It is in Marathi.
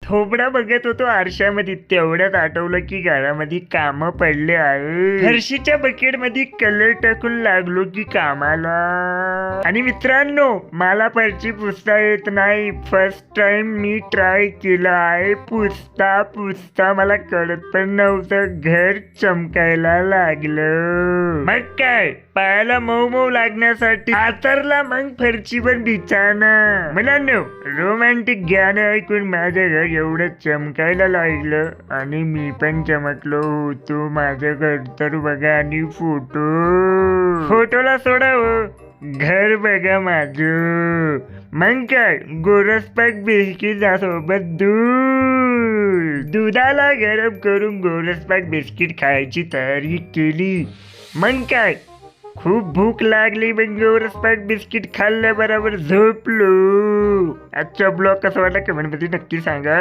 थोबडा बघत होतो आरशामध्ये, तेवढ्यात आठवलं की घरामध्ये काम पडले आहे. फरशीच्या बकेट मध्ये कलर टाकून लागलो की कामाला. आणि मित्रांनो, मला फरशी पुसता येत नाही. फर्स्ट टाइम मी ट्राय केला आहे. पुसता मला कळत पण नव्हतं, घर चमकायला लागलं. मग काय, पायाला मऊ मऊ लागण्यासाठी आतरला मग फरशीवर बिछाना. मुलांनो, रोमॅन्टिक गाणं ऐकून माझं घर एवढं चमकायला लागलं आणि मी पण चमकलो होतो. माझं घर तर बघा, आणि फोटोला सोडा हो, घर बघा माझं. मग काय, गोरसपाक बिस्किट सोबत दुधाला गरम करून गोरसपाक बिस्किट खायची तयारी केली. मग काय, खूप भूक लागली, मग गोरसपाक बिस्किट खाल्ल्याबरोबर झोपलो. आजचा ब्लॉग कसा वाटला कमेंट मध्ये नक्की सांगा.